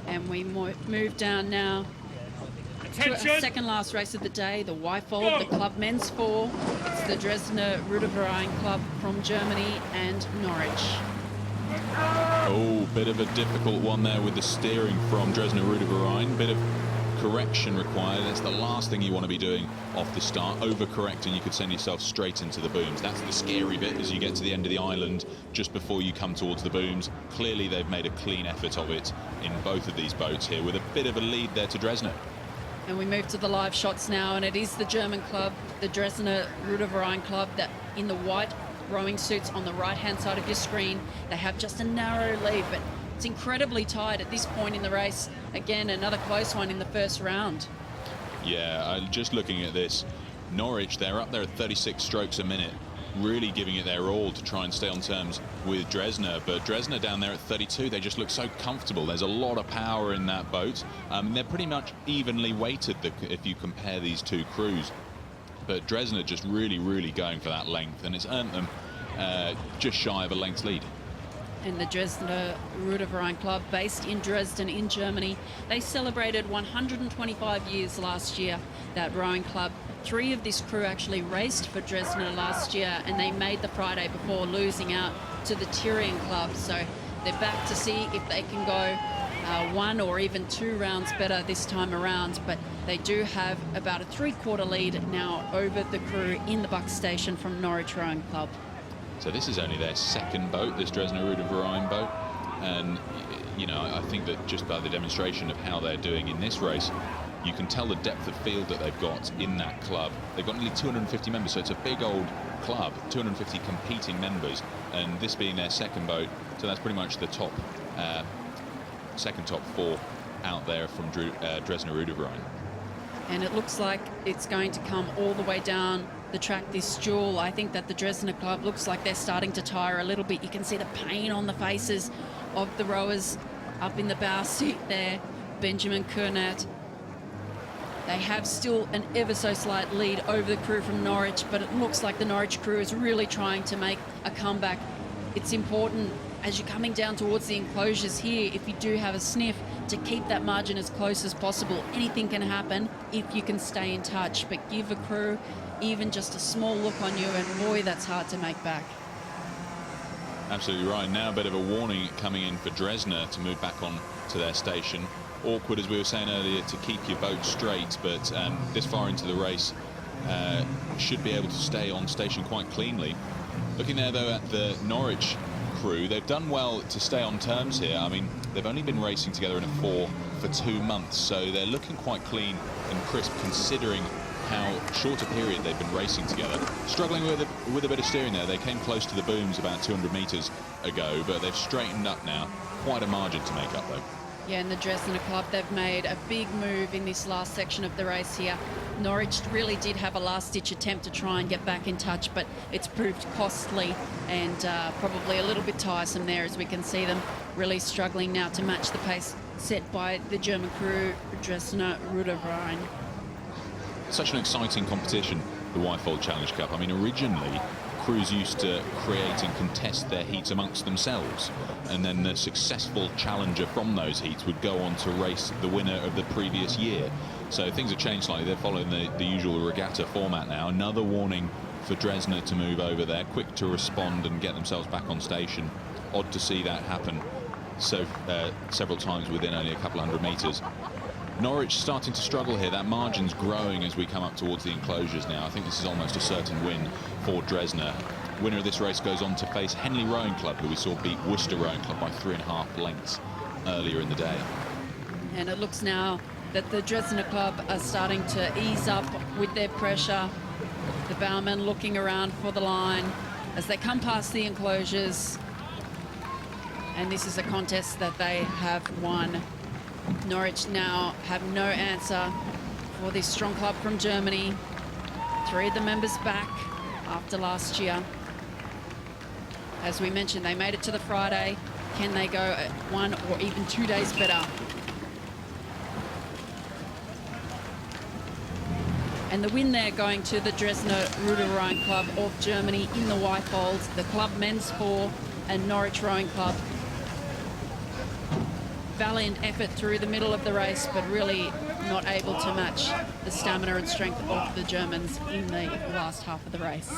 And we move down now to our second last race of the day, the Wyfold, the club men's four. It's the Dresdner Ruderverein club from Germany and Norwich. Oh, bit of a difficult one there with the steering from Dresdner Ruderverein. Bit of correction required. That's the last thing you want to be doing off the start. Overcorrecting, you could send yourself straight into the booms. That's the scary bit as you get to the end of the island just before you come towards the booms. Clearly they've made a clean effort of it in both of these boats here, with a bit of a lead there to Dresdner. And we move to the live shots now, and it is the German club, the Dresdner Ruderverein club, that in the white rowing suits on the right-hand side of your screen. They have just a narrow lead, but it's incredibly tight at this point in the race. Again, another close one in the first round. Yeah, just looking at this, Norwich, they're up there at 36 strokes a minute, really giving it their all to try and stay on terms with Dresdner. But Dresdner down there at 32, they just look so comfortable. There's a lot of power in that boat. They're pretty much evenly weighted if you compare these two crews. But Dresdner just really going for that length, and it's earned them just shy of a length's lead. And the Dresdner Ruderverein club, based in Dresden in Germany, they celebrated 125 years last year, that rowing club. 3 of this crew actually raced for Dresdner last year, and they made the Friday before losing out to the Tyrian club. So they're back to see if they can go 1 or even 2 rounds better this time around, but they do have about a 3/4 lead now over the crew in the Buck Station from Norwich Rowing Club. So this is only their second boat, this Dresdner Ruderverein boat, and you know, I think that just by the demonstration of how they're doing in this race, you can tell the depth of field that they've got in that club. They've got nearly 250 members, so it's a big old club, 250 competing members, and this being their second boat, so that's pretty much the top second top 4 out there from Dresdner Ruderverein. And it looks like it's going to come all the way down the track, this duel. I think that the Dresdner club looks like they're starting to tire a little bit. You can see the pain on the faces of the rowers up in the bow seat there. Benjamin Kernat. They have still an ever so slight lead over the crew from Norwich, but it looks like the Norwich crew is really trying to make a comeback. It's important as you're coming down towards the enclosures here, if you do have a sniff, to keep that margin as close as possible. Anything can happen if you can stay in touch, but give a crew even just a small look on you, and boy, that's hard to make back. Absolutely right. Now a bit of a warning coming in for Dresdner to move back on to their station. Awkward, as we were saying earlier, to keep your boat straight, but this far into the race should be able to stay on station quite cleanly. Looking there though at the Norwich crew, they've done well to stay on terms here. I mean, they've only been racing together in a 4 for 2 months, so they're looking quite clean and crisp considering how short a period they've been racing together. Struggling with a bit of steering there. They came close to the booms about 200 meters ago, but they've straightened up now. Quite a margin to make up though. Yeah, and the Dresdner club, they've made a big move in this last section of the race here. Norwich really did have a last-ditch attempt to try and get back in touch, but it's proved costly and probably a little bit tiresome there, as we can see them really struggling now to match the pace set by the German crew, Dresdner Ruderverein. Such an exciting competition, the Wyfold Challenge Cup. I mean, originally, crews used to create and contest their heats amongst themselves, and then the successful challenger from those heats would go on to race the winner of the previous year. So things have changed slightly. They're following the usual regatta format now. Another warning for Dresdner to move over there, quick to respond and get themselves back on station. Odd to see that happen so several times within only a couple hundred meters. Norwich starting to struggle here. That margin's growing as we come up towards the enclosures now. I think this is almost a certain win for Dresdner. Winner of this race goes on to face Henley Rowing Club, who we saw beat Worcester Rowing Club by 3.5 lengths earlier in the day. And it looks now that the Dresdner club are starting to ease up with their pressure. The bowmen looking around for the line as they come past the enclosures. And this is a contest that they have won. Norwich now have no answer for this strong club from Germany. 3 of the members back after last year. As we mentioned, they made it to the Friday. Can they go 1 or even 2 days better? And the win there going to the Dresdner Ruderverein Club of Germany in the Wyfold, the club men's 4 and Norwich Rowing Club. valiant effort through the middle of the race, but really not able to match the stamina and strength of the Germans in the last half of the race.